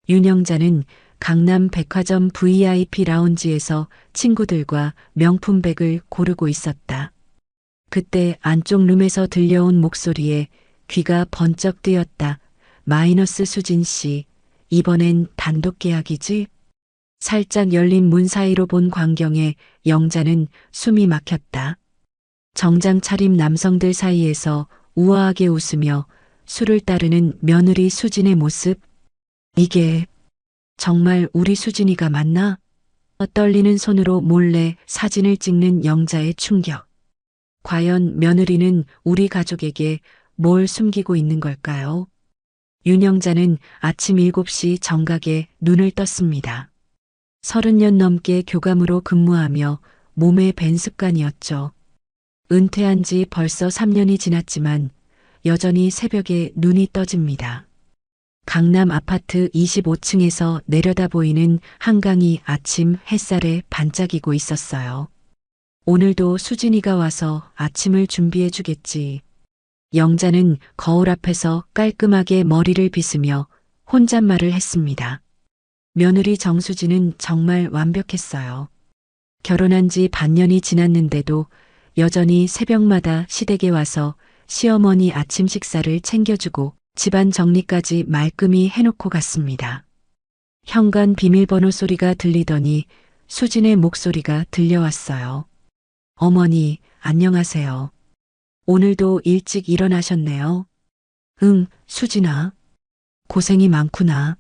윤영자는 강남 백화점 VIP 라운지에서 친구들과 명품백을 고르고 있었다. 그때 안쪽 룸에서 들려온 목소리에 귀가 번쩍 뜨였다. 마이너스 수진 씨, 이번엔 단독 계약이지? 살짝 열린 문 사이로 본 광경에 영자는 숨이 막혔다. 정장 차림 남성들 사이에서 우아하게 웃으며 술을 따르는 며느리 수진의 모습. 이게 정말 우리 수진이가 맞나? 떨리는 손으로 몰래 사진을 찍는 영자의 충격. 과연 며느리는 우리 가족에게 뭘 숨기고 있는 걸까요? 윤영자는 아침 7시 정각에 눈을 떴습니다. 30년 넘게 교감으로 근무하며 몸에 밴 습관이었죠. 은퇴한 지 벌써 3년이 지났지만 여전히 새벽에 눈이 떠집니다. 강남 아파트 25층에서 내려다 보이는 한강이 아침 햇살에 반짝이고 있었어요. 오늘도 수진이가 와서 아침을 준비해 주겠지. 영자는 거울 앞에서 깔끔하게 머리를 빗으며 혼잣말을 했습니다. 며느리 정수진은 정말 완벽했어요. 결혼한 지 반년이 지났는데도 여전히 새벽마다 시댁에 와서 시어머니 아침 식사를 챙겨주고 집안 정리까지 말끔히 해놓고 갔습니다. 현관 비밀번호 소리가 들리더니 수진의 목소리가 들려왔어요. 어머니, 안녕하세요. 오늘도 일찍 일어나셨네요. 응, 수진아. 고생이 많구나.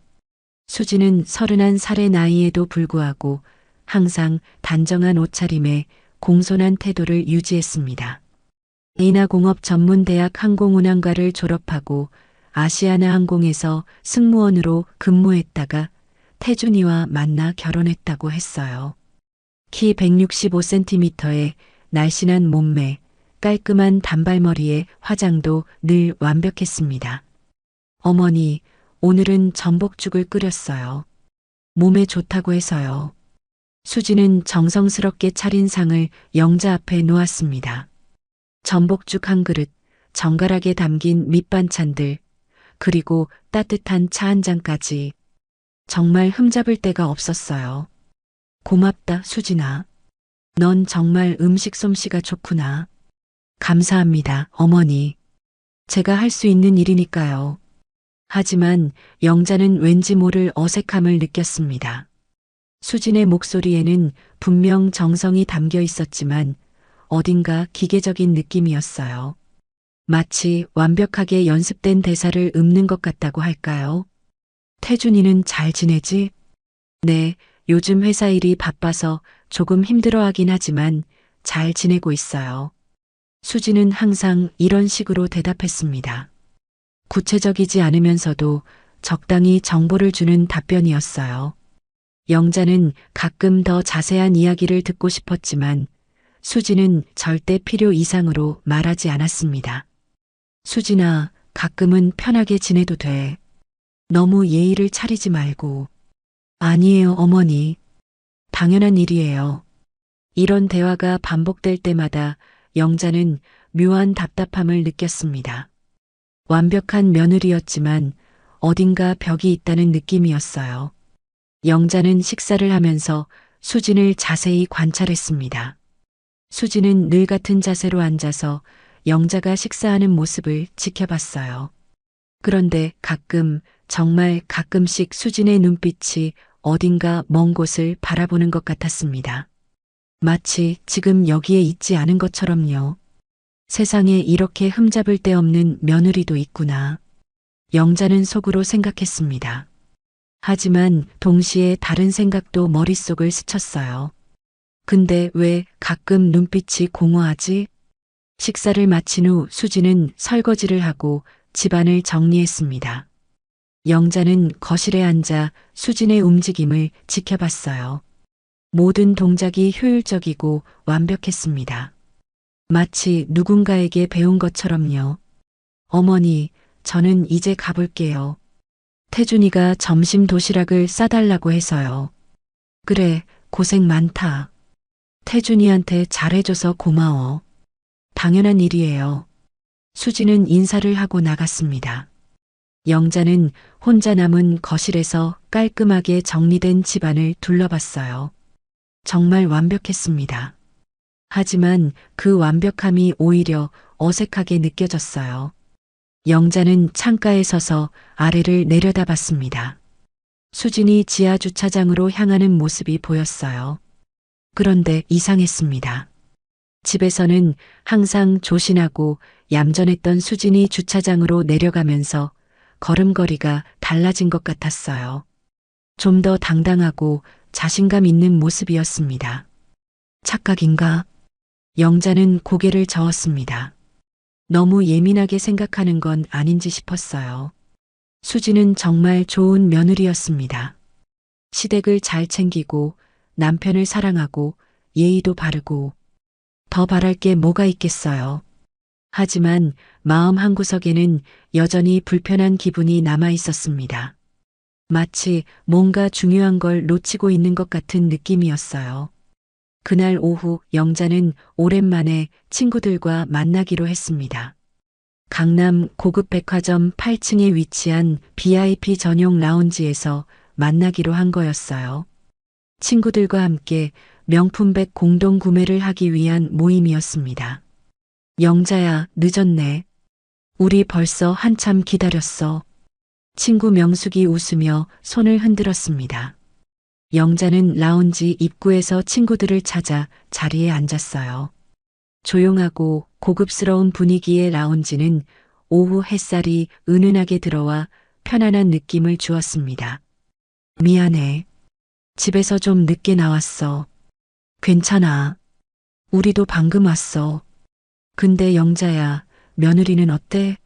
수진은 31살의 나이에도 불구하고 항상 단정한 옷차림에 공손한 태도를 유지했습니다. 인하공업전문대학 항공운항과를 졸업하고 아시아나 항공에서 승무원으로 근무했다가 태준이와 만나 결혼했다고 했어요. 키 165cm에 날씬한 몸매, 깔끔한 단발머리에 화장도 늘 완벽했습니다. 어머니, 오늘은 전복죽을 끓였어요. 몸에 좋다고 해서요. 수지는 정성스럽게 차린 상을 영자 앞에 놓았습니다. 전복죽 한 그릇, 정갈하게 담긴 밑반찬들, 그리고 따뜻한 차 한 잔까지. 정말 흠잡을 데가 없었어요. 고맙다, 수진아. 넌 정말 음식 솜씨가 좋구나. 감사합니다, 어머니. 제가 할 수 있는 일이니까요. 하지만 영자는 왠지 모를 어색함을 느꼈습니다. 수진의 목소리에는 분명 정성이 담겨 있었지만 어딘가 기계적인 느낌이었어요. 마치 완벽하게 연습된 대사를 읊는 것 같다고 할까요? 태준이는 잘 지내지? 네, 요즘 회사 일이 바빠서 조금 힘들어하긴 하지만 잘 지내고 있어요. 수진은 항상 이런 식으로 대답했습니다. 구체적이지 않으면서도 적당히 정보를 주는 답변이었어요. 영자는 가끔 더 자세한 이야기를 듣고 싶었지만 수진은 절대 필요 이상으로 말하지 않았습니다. 수진아, 가끔은 편하게 지내도 돼. 너무 예의를 차리지 말고. 아니에요, 어머니. 당연한 일이에요. 이런 대화가 반복될 때마다 영자는 묘한 답답함을 느꼈습니다. 완벽한 며느리였지만 어딘가 벽이 있다는 느낌이었어요. 영자는 식사를 하면서 수진을 자세히 관찰했습니다. 수진은 늘 같은 자세로 앉아서 영자가 식사하는 모습을 지켜봤어요. 그런데 가끔, 정말 가끔씩 수진의 눈빛이 어딘가 먼 곳을 바라보는 것 같았습니다. 마치 지금 여기에 있지 않은 것처럼요. 세상에 이렇게 흠잡을 데 없는 며느리도 있구나. 영자는 속으로 생각했습니다. 하지만 동시에 다른 생각도 머릿속을 스쳤어요. 근데 왜 가끔 눈빛이 공허하지? 식사를 마친 후 수진은 설거지를 하고 집안을 정리했습니다. 영자는 거실에 앉아 수진의 움직임을 지켜봤어요. 모든 동작이 효율적이고 완벽했습니다. 마치 누군가에게 배운 것처럼요. 어머니, 저는 이제 가볼게요. 태준이가 점심 도시락을 싸달라고 해서요. 그래, 고생 많다. 태준이한테 잘해줘서 고마워. 당연한 일이에요. 수지는 인사를 하고 나갔습니다. 영자는 혼자 남은 거실에서 깔끔하게 정리된 집안을 둘러봤어요. 정말 완벽했습니다. 하지만 그 완벽함이 오히려 어색하게 느껴졌어요. 영자는 창가에 서서 아래를 내려다봤습니다. 수진이 지하 주차장으로 향하는 모습이 보였어요. 그런데 이상했습니다. 집에서는 항상 조신하고 얌전했던 수진이 주차장으로 내려가면서 걸음걸이가 달라진 것 같았어요. 좀 더 당당하고 자신감 있는 모습이었습니다. 착각인가? 영자는 고개를 저었습니다. 너무 예민하게 생각하는 건 아닌지 싶었어요. 수지는 정말 좋은 며느리였습니다. 시댁을 잘 챙기고 남편을 사랑하고 예의도 바르고 더 바랄 게 뭐가 있겠어요. 하지만 마음 한구석에는 여전히 불편한 기분이 남아 있었습니다. 마치 뭔가 중요한 걸 놓치고 있는 것 같은 느낌이었어요. 그날 오후 영자는 오랜만에 친구들과 만나기로 했습니다. 강남 고급 백화점 8층에 위치한 VIP 전용 라운지에서 만나기로 한 거였어요. 친구들과 함께 명품백 공동 구매를 하기 위한 모임이었습니다. 영자야, 늦었네. 우리 벌써 한참 기다렸어. 친구 명숙이 웃으며 손을 흔들었습니다. 영자는 라운지 입구에서 친구들을 찾아 자리에 앉았어요. 조용하고 고급스러운 분위기의 라운지는 오후 햇살이 은은하게 들어와 편안한 느낌을 주었습니다. 미안해. 집에서 좀 늦게 나왔어. 괜찮아. 우리도 방금 왔어. 근데 영자야, 며느리는 어때?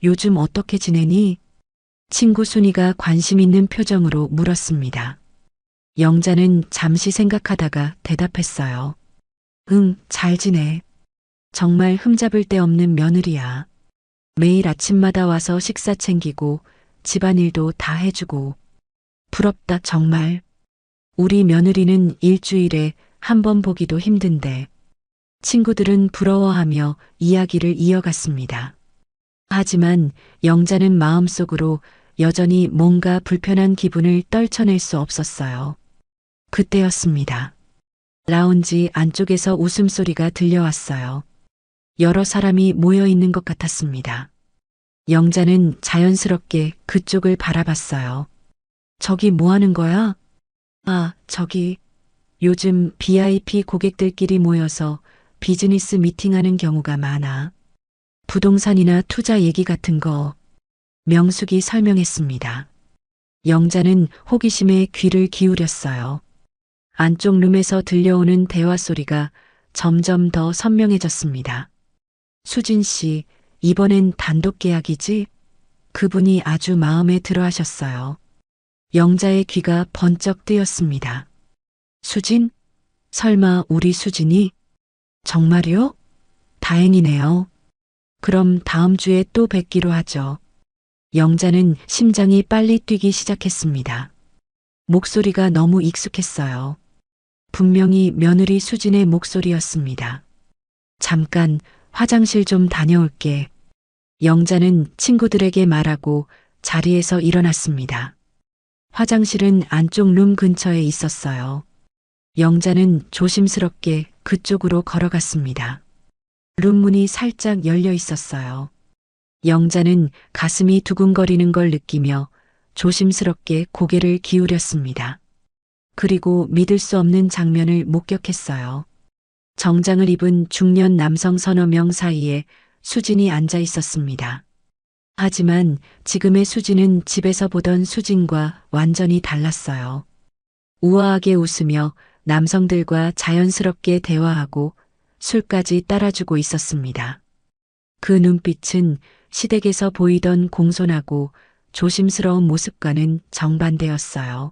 요즘 어떻게 지내니? 친구 순이가 관심 있는 표정으로 물었습니다. 영자는 잠시 생각하다가 대답했어요. 응, 잘 지내. 정말 흠잡을 데 없는 며느리야. 매일 아침마다 와서 식사 챙기고 집안일도 다 해주고. 부럽다, 정말. 우리 며느리는 일주일에 한 번 보기도 힘든데. 친구들은 부러워하며 이야기를 이어갔습니다. 하지만 영자는 마음속으로 여전히 뭔가 불편한 기분을 떨쳐낼 수 없었어요. 그때였습니다. 라운지 안쪽에서 웃음소리가 들려왔어요. 여러 사람이 모여 있는 것 같았습니다. 영자는 자연스럽게 그쪽을 바라봤어요. 저기 뭐 하는 거야? 아, 저기. 요즘 VIP 고객들끼리 모여서 비즈니스 미팅하는 경우가 많아. 부동산이나 투자 얘기 같은 거. 명숙이 설명했습니다. 영자는 호기심에 귀를 기울였어요. 안쪽 룸에서 들려오는 대화 소리가 점점 더 선명해졌습니다. 수진 씨, 이번엔 단독 계약이지? 그분이 아주 마음에 들어 하셨어요. 영자의 귀가 번쩍 뜨였습니다. 수진? 설마 우리 수진이? 정말요? 다행이네요. 그럼 다음 주에 또 뵙기로 하죠. 영자는 심장이 빨리 뛰기 시작했습니다. 목소리가 너무 익숙했어요. 분명히 며느리 수진의 목소리였습니다. 잠깐 화장실 좀 다녀올게. 영자는 친구들에게 말하고 자리에서 일어났습니다. 화장실은 안쪽 룸 근처에 있었어요. 영자는 조심스럽게 그쪽으로 걸어갔습니다. 룸 문이 살짝 열려 있었어요. 영자는 가슴이 두근거리는 걸 느끼며 조심스럽게 고개를 기울였습니다. 그리고 믿을 수 없는 장면을 목격했어요. 정장을 입은 중년 남성 서너 명 사이에 수진이 앉아 있었습니다. 하지만 지금의 수진은 집에서 보던 수진과 완전히 달랐어요. 우아하게 웃으며 남성들과 자연스럽게 대화하고 술까지 따라주고 있었습니다. 그 눈빛은 시댁에서 보이던 공손하고 조심스러운 모습과는 정반대였어요.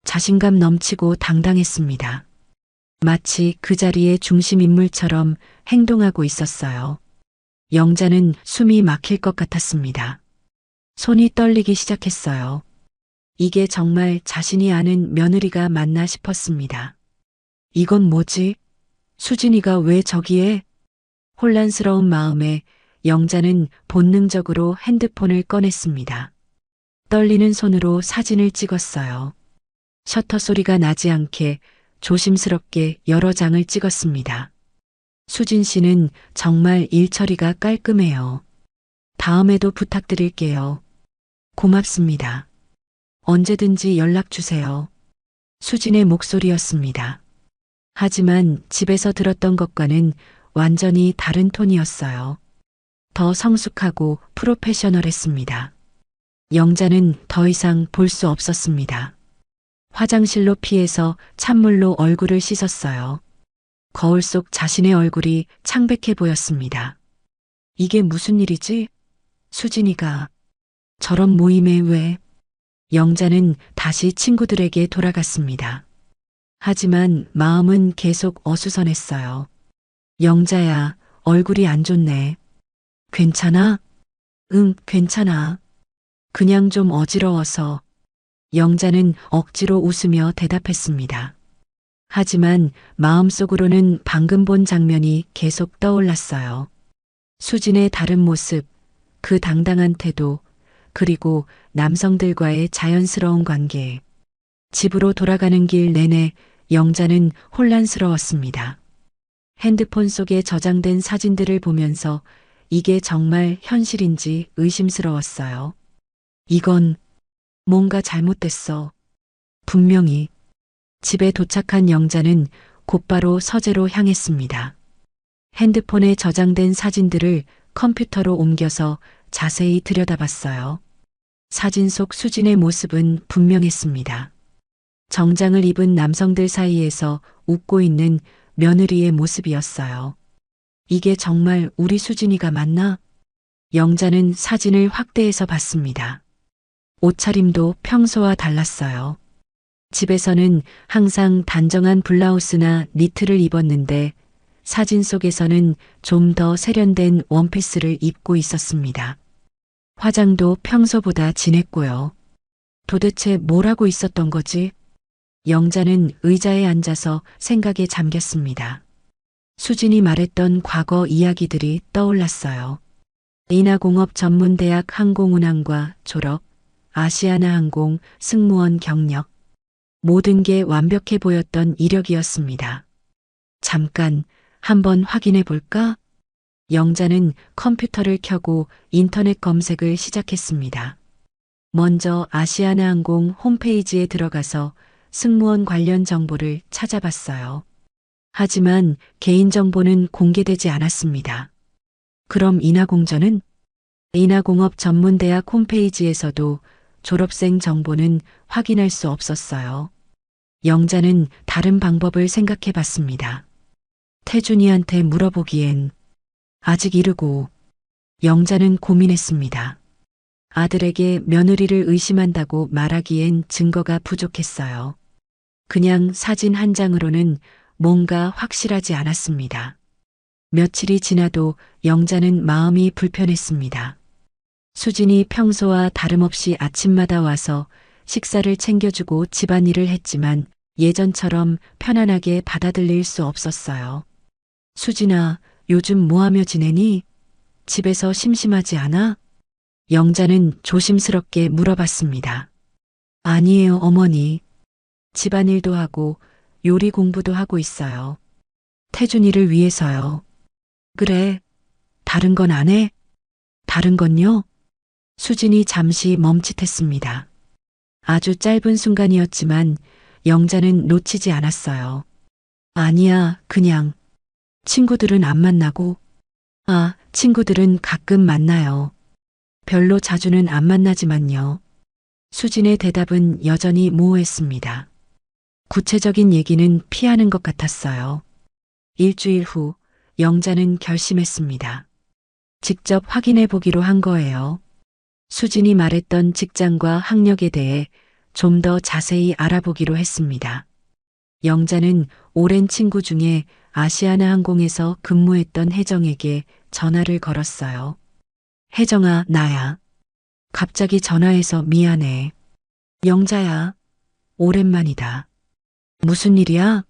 자신감 넘치고 당당했습니다. 마치 그 자리의 중심 인물처럼 행동하고 있었어요. 영자는 숨이 막힐 것 같았습니다. 손이 떨리기 시작했어요. 이게 정말 자신이 아는 며느리가 맞나 싶었습니다. 이건 뭐지? 수진이가 왜 저기에? 혼란스러운 마음에 영자는 본능적으로 핸드폰을 꺼냈습니다. 떨리는 손으로 사진을 찍었어요. 셔터 소리가 나지 않게 조심스럽게 여러 장을 찍었습니다. 수진 씨는 정말 일 처리가 깔끔해요. 다음에도 부탁드릴게요. 고맙습니다. 언제든지 연락 주세요. 수진의 목소리였습니다. 하지만 집에서 들었던 것과는 완전히 다른 톤이었어요. 더 성숙하고 프로페셔널했습니다. 영자는 더 이상 볼 수 없었습니다. 화장실로 피해서 찬물로 얼굴을 씻었어요. 거울 속 자신의 얼굴이 창백해 보였습니다. 이게 무슨 일이지? 수진이가 저런 모임에 왜? 영자는 다시 친구들에게 돌아갔습니다. 하지만 마음은 계속 어수선했어요. 영자야, 얼굴이 안 좋네. 괜찮아? 응, 괜찮아. 그냥 좀 어지러워서. 영자는 억지로 웃으며 대답했습니다. 하지만 마음속으로는 방금 본 장면이 계속 떠올랐어요. 수진의 다른 모습, 그 당당한 태도, 그리고 남성들과의 자연스러운 관계. 집으로 돌아가는 길 내내 영자는 혼란스러웠습니다. 핸드폰 속에 저장된 사진들을 보면서 이게 정말 현실인지 의심스러웠어요. 이건 뭔가 잘못됐어. 분명히. 집에 도착한 영자는 곧바로 서재로 향했습니다. 핸드폰에 저장된 사진들을 컴퓨터로 옮겨서 자세히 들여다봤어요. 사진 속 수진의 모습은 분명했습니다. 정장을 입은 남성들 사이에서 웃고 있는 며느리의 모습이었어요. 이게 정말 우리 수진이가 맞나? 영자는 사진을 확대해서 봤습니다. 옷차림도 평소와 달랐어요. 집에서는 항상 단정한 블라우스나 니트를 입었는데 사진 속에서는 좀 더 세련된 원피스를 입고 있었습니다. 화장도 평소보다 진했고요. 도대체 뭘 하고 있었던 거지? 영자는 의자에 앉아서 생각에 잠겼습니다. 수진이 말했던 과거 이야기들이 떠올랐어요. 인하공업 전문대학 항공운항과 졸업, 아시아나항공 승무원 경력, 모든 게 완벽해 보였던 이력이었습니다. 잠깐 한번 확인해 볼까? 영자는 컴퓨터를 켜고 인터넷 검색을 시작했습니다. 먼저 아시아나항공 홈페이지에 들어가서 승무원 관련 정보를 찾아봤어요. 하지만 개인정보는 공개되지 않았습니다. 그럼 인하공전은? 인하공업 전문대학 홈페이지에서도 졸업생 정보는 확인할 수 없었어요. 영자는 다른 방법을 생각해 봤습니다. 태준이한테 물어보기엔 아직 이르고. 영자는 고민했습니다. 아들에게 며느리를 의심한다고 말하기엔 증거가 부족했어요. 그냥 사진 한 장으로는 뭔가 확실하지 않았습니다. 며칠이 지나도 영자는 마음이 불편했습니다. 수진이 평소와 다름없이 아침마다 와서 식사를 챙겨주고 집안일을 했지만 예전처럼 편안하게 받아들일 수 없었어요. 수진아, 요즘 뭐하며 지내니? 집에서 심심하지 않아? 영자는 조심스럽게 물어봤습니다. 아니에요, 어머니. 집안일도 하고 요리 공부도 하고 있어요. 태준이를 위해서요. 그래. 다른 건 안 해? 다른 건요? 수진이 잠시 멈칫했습니다. 아주 짧은 순간이었지만 영자는 놓치지 않았어요. 아니야, 그냥. 친구들은 안 만나고? 아, 친구들은 가끔 만나요. 별로 자주는 안 만나지만요. 수진의 대답은 여전히 모호했습니다. 구체적인 얘기는 피하는 것 같았어요. 일주일 후 영자는 결심했습니다. 직접 확인해 보기로 한 거예요. 수진이 말했던 직장과 학력에 대해 좀 더 자세히 알아보기로 했습니다. 영자는 오랜 친구 중에 아시아나 항공에서 근무했던 혜정에게 전화를 걸었어요. 혜정아, 나야. 갑자기 전화해서 미안해. 영자야, 오랜만이다. 무슨 일이야?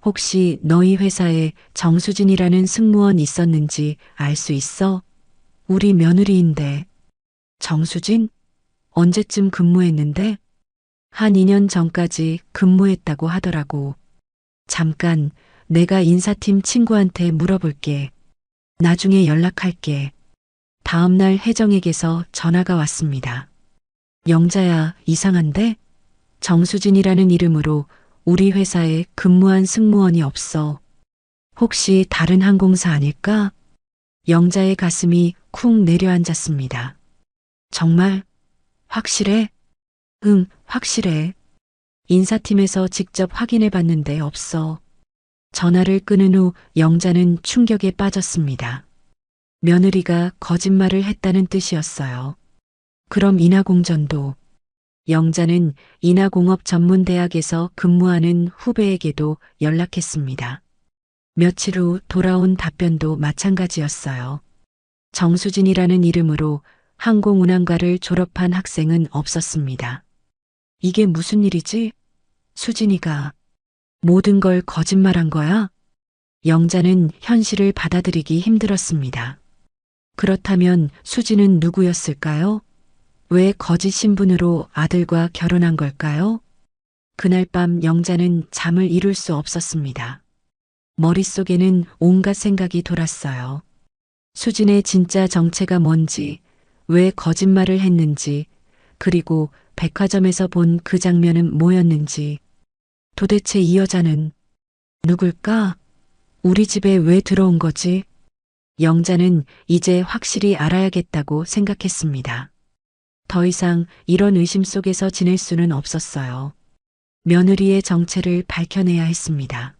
혹시 너희 회사에 정수진이라는 승무원 있었는지 알 수 있어? 우리 며느리인데. 정수진? 언제쯤 근무했는데? 한 2년 전까지 근무했다고 하더라고. 잠깐, 내가 인사팀 친구한테 물어볼게. 나중에 연락할게. 다음날 혜정에게서 전화가 왔습니다. 영자야, 이상한데? 정수진이라는 이름으로 우리 회사에 근무한 승무원이 없어. 혹시 다른 항공사 아닐까? 영자의 가슴이 쿵 내려앉았습니다. 정말? 확실해? 응, 확실해. 인사팀에서 직접 확인해 봤는데 없어. 전화를 끊은 후 영자는 충격에 빠졌습니다. 며느리가 거짓말을 했다는 뜻이었어요. 그럼 인하공전도. 영자는 인하공업전문대학에서 근무하는 후배에게도 연락했습니다. 며칠 후 돌아온 답변도 마찬가지였어요. 정수진이라는 이름으로 항공운항과를 졸업한 학생은 없었습니다. 이게 무슨 일이지? 수진이가 모든 걸 거짓말한 거야? 영자는 현실을 받아들이기 힘들었습니다. 그렇다면 수진은 누구였을까요? 왜 거짓 신분으로 아들과 결혼한 걸까요? 그날 밤 영자는 잠을 이룰 수 없었습니다. 머릿속에는 온갖 생각이 돌았어요. 수진의 진짜 정체가 뭔지, 왜 거짓말을 했는지, 그리고 백화점에서 본 그 장면은 뭐였는지, 도대체 이 여자는 누굴까? 우리 집에 왜 들어온 거지? 영자는 이제 확실히 알아야겠다고 생각했습니다. 더 이상 이런 의심 속에서 지낼 수는 없었어요. 며느리의 정체를 밝혀내야 했습니다.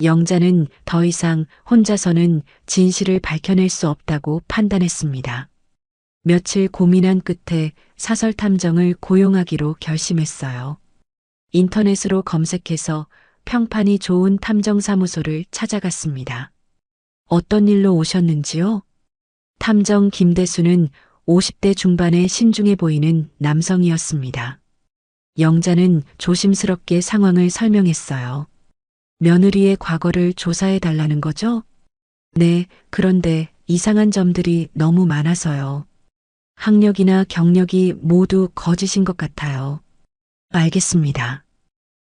영자는 더 이상 혼자서는 진실을 밝혀낼 수 없다고 판단했습니다. 며칠 고민한 끝에 사설 탐정을 고용하기로 결심했어요. 인터넷으로 검색해서 평판이 좋은 탐정사무소를 찾아갔습니다. 어떤 일로 오셨는지요? 탐정 김대수는 50대 중반의 신중해 보이는 남성이었습니다. 영자는 조심스럽게 상황을 설명했어요. 며느리의 과거를 조사해 달라는 거죠? 네, 그런데 이상한 점들이 너무 많아서요. 학력이나 경력이 모두 거짓인 것 같아요. 알겠습니다.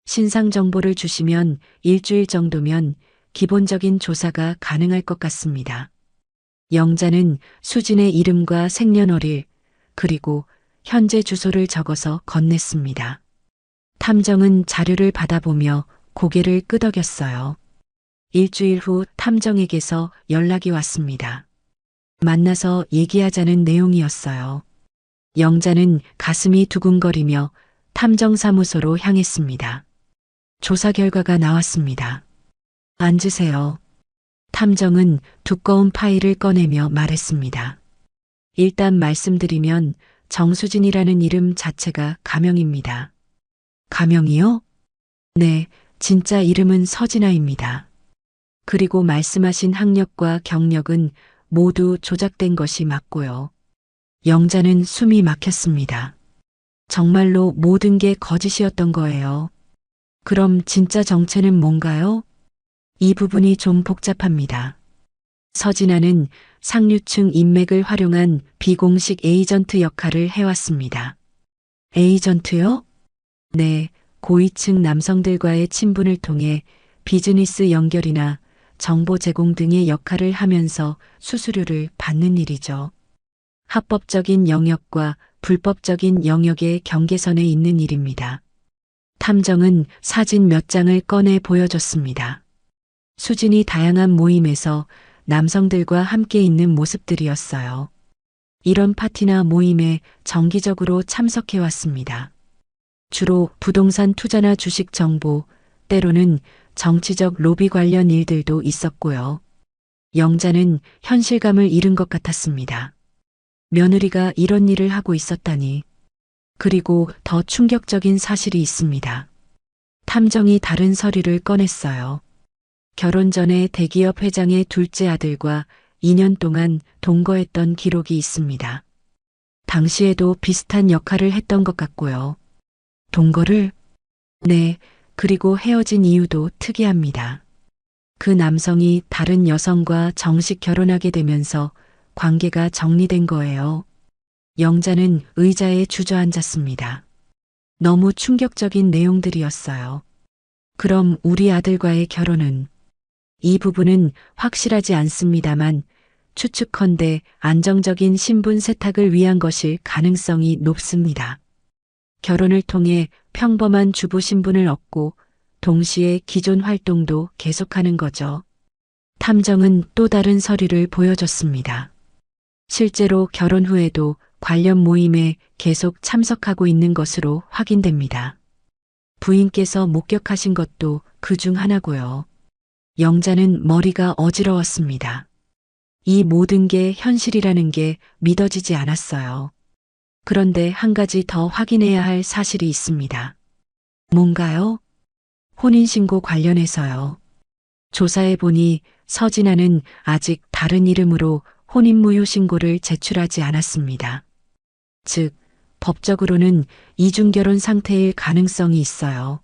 신상 정보를 주시면 일주일 정도면 기본적인 조사가 가능할 것 같습니다. 영자는 수진의 이름과 생년월일, 그리고 현재 주소를 적어서 건넸습니다. 탐정은 자료를 받아보며 고개를 끄덕였어요. 일주일 후 탐정에게서 연락이 왔습니다. 만나서 얘기하자는 내용이었어요. 영자는 가슴이 두근거리며 탐정사무소로 향했습니다. 조사 결과가 나왔습니다. 앉으세요. 탐정은 두꺼운 파일을 꺼내며 말했습니다. 일단 말씀드리면 정수진이라는 이름 자체가 가명입니다. 가명이요? 네, 진짜 이름은 서진아입니다. 그리고 말씀하신 학력과 경력은 모두 조작된 것이 맞고요. 영자는 숨이 막혔습니다. 정말로 모든 게 거짓이었던 거예요. 그럼 진짜 정체는 뭔가요? 이 부분이 좀 복잡합니다. 서진아는 상류층 인맥을 활용한 비공식 에이전트 역할을 해왔습니다. 에이전트요? 네, 고위층 남성들과의 친분을 통해 비즈니스 연결이나 정보 제공 등의 역할을 하면서 수수료를 받는 일이죠. 합법적인 영역과 불법적인 영역의 경계선에 있는 일입니다. 탐정은 사진 몇 장을 꺼내 보여줬습니다. 수진이 다양한 모임에서 남성들과 함께 있는 모습들이었어요. 이런 파티나 모임에 정기적으로 참석해 왔습니다. 주로 부동산 투자나 주식 정보, 때로는 정치적 로비 관련 일들도 있었고요. 영자는 현실감을 잃은 것 같았습니다. 며느리가 이런 일을 하고 있었다니. 그리고 더 충격적인 사실이 있습니다. 탐정이 다른 서류를 꺼냈어요. 결혼 전에 대기업 회장의 둘째 아들과 2년 동안 동거했던 기록이 있습니다. 당시에도 비슷한 역할을 했던 것 같고요. 동거를? 네, 그리고 헤어진 이유도 특이합니다. 그 남성이 다른 여성과 정식 결혼하게 되면서 관계가 정리된 거예요. 영자는 의자에 주저앉았습니다. 너무 충격적인 내용들이었어요. 그럼 우리 아들과의 결혼은? 이 부분은 확실하지 않습니다만 추측컨대 안정적인 신분 세탁을 위한 것일 가능성이 높습니다. 결혼을 통해 평범한 주부 신분을 얻고 동시에 기존 활동도 계속하는 거죠. 탐정은 또 다른 서류를 보여줬습니다. 실제로 결혼 후에도 관련 모임에 계속 참석하고 있는 것으로 확인됩니다. 부인께서 목격하신 것도 그 중 하나고요. 영자는 머리가 어지러웠습니다. 이 모든 게 현실이라는 게 믿어지지 않았어요. 그런데 한 가지 더 확인해야 할 사실이 있습니다. 뭔가요? 혼인신고 관련해서요. 조사해 보니 서진아는 아직 다른 이름으로 혼인무효 신고를 제출하지 않았습니다. 즉, 법적으로는 이중결혼 상태일 가능성이 있어요.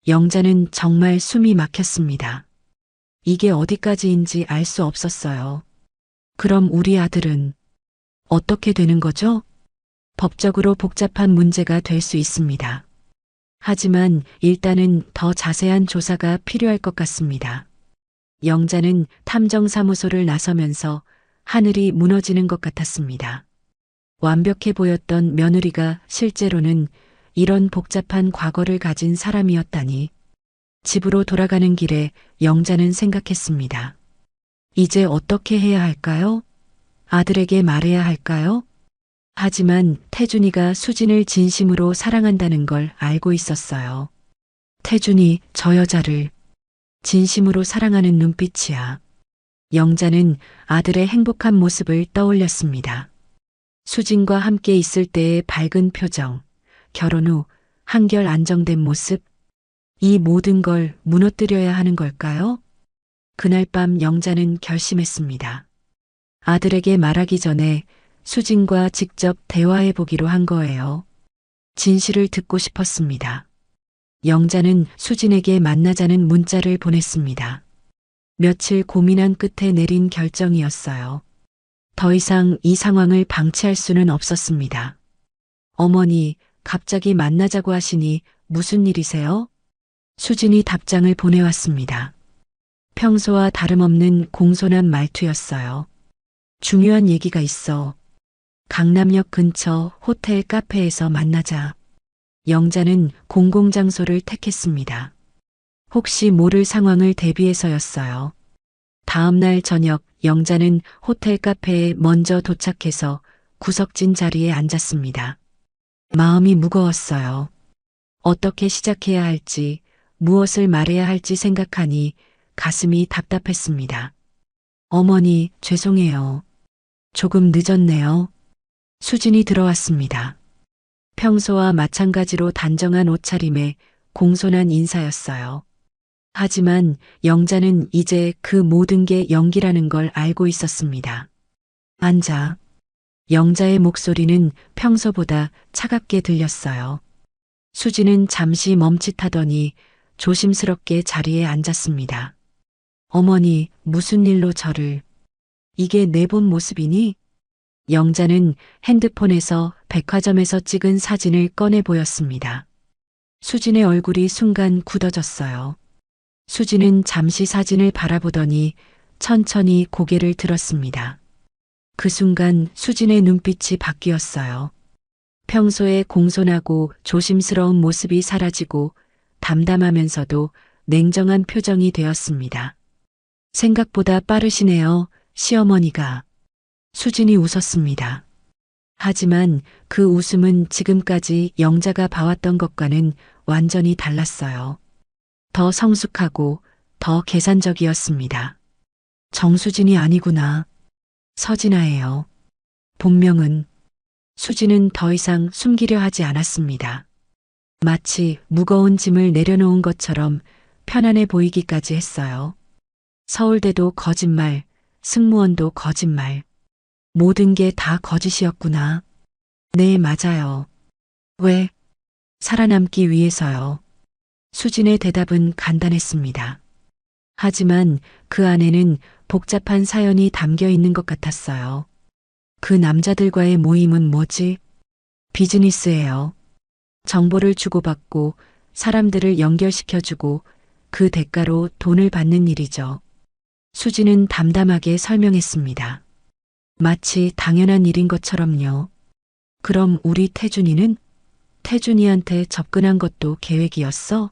영자는 정말 숨이 막혔습니다. 이게 어디까지인지 알 수 없었어요. 그럼 우리 아들은 어떻게 되는 거죠? 법적으로 복잡한 문제가 될 수 있습니다. 하지만 일단은 더 자세한 조사가 필요할 것 같습니다. 영자는 탐정사무소를 나서면서 하늘이 무너지는 것 같았습니다. 완벽해 보였던 며느리가 실제로는 이런 복잡한 과거를 가진 사람이었다니. 집으로 돌아가는 길에 영자는 생각했습니다. 이제 어떻게 해야 할까요? 아들에게 말해야 할까요? 하지만 태준이가 수진을 진심으로 사랑한다는 걸 알고 있었어요. 태준이 저 여자를 진심으로 사랑하는 눈빛이야. 영자는 아들의 행복한 모습을 떠올렸습니다. 수진과 함께 있을 때의 밝은 표정, 결혼 후 한결 안정된 모습, 이 모든 걸 무너뜨려야 하는 걸까요? 그날 밤 영자는 결심했습니다. 아들에게 말하기 전에 수진과 직접 대화해 보기로 한 거예요. 진실을 듣고 싶었습니다. 영자는 수진에게 만나자는 문자를 보냈습니다. 며칠 고민한 끝에 내린 결정이었어요. 더 이상 이 상황을 방치할 수는 없었습니다. 어머니, 갑자기 만나자고 하시니 무슨 일이세요? 수진이 답장을 보내왔습니다. 평소와 다름없는 공손한 말투였어요. 중요한 얘기가 있어. 강남역 근처 호텔 카페에서 만나자. 영자는 공공장소를 택했습니다. 혹시 모를 상황을 대비해서였어요. 다음 날 저녁 영자는 호텔 카페에 먼저 도착해서 구석진 자리에 앉았습니다. 마음이 무거웠어요. 어떻게 시작해야 할지, 무엇을 말해야 할지 생각하니 가슴이 답답했습니다. 어머니, 죄송해요. 조금 늦었네요. 수진이 들어왔습니다. 평소와 마찬가지로 단정한 옷차림에 공손한 인사였어요. 하지만 영자는 이제 그 모든 게 연기라는 걸 알고 있었습니다. 앉아. 영자의 목소리는 평소보다 차갑게 들렸어요. 수진은 잠시 멈칫하더니 조심스럽게 자리에 앉았습니다. 어머니, 무슨 일로 저를... 이게 내 본 모습이니? 영자는 핸드폰에서 백화점에서 찍은 사진을 꺼내 보였습니다. 수진의 얼굴이 순간 굳어졌어요. 수진은 잠시 사진을 바라보더니 천천히 고개를 들었습니다. 그 순간 수진의 눈빛이 바뀌었어요. 평소에 공손하고 조심스러운 모습이 사라지고 담담하면서도 냉정한 표정이 되었습니다. 생각보다 빠르시네요, 시어머니가. 수진이 웃었습니다. 하지만 그 웃음은 지금까지 영자가 봐왔던 것과는 완전히 달랐어요. 더 성숙하고 더 계산적이었습니다. 정수진이 아니구나. 서진아예요. 본명은. 수진은 더 이상 숨기려 하지 않았습니다. 마치 무거운 짐을 내려놓은 것처럼 편안해 보이기까지 했어요. 서울대도 거짓말, 승무원도 거짓말. 모든 게 다 거짓이었구나. 네, 맞아요. 왜? 살아남기 위해서요. 수진의 대답은 간단했습니다. 하지만 그 안에는 복잡한 사연이 담겨 있는 것 같았어요. 그 남자들과의 모임은 뭐지? 비즈니스예요. 정보를 주고받고 사람들을 연결시켜주고 그 대가로 돈을 받는 일이죠. 수지는 담담하게 설명했습니다. 마치 당연한 일인 것처럼요. 그럼 우리 태준이는? 태준이한테 접근한 것도 계획이었어?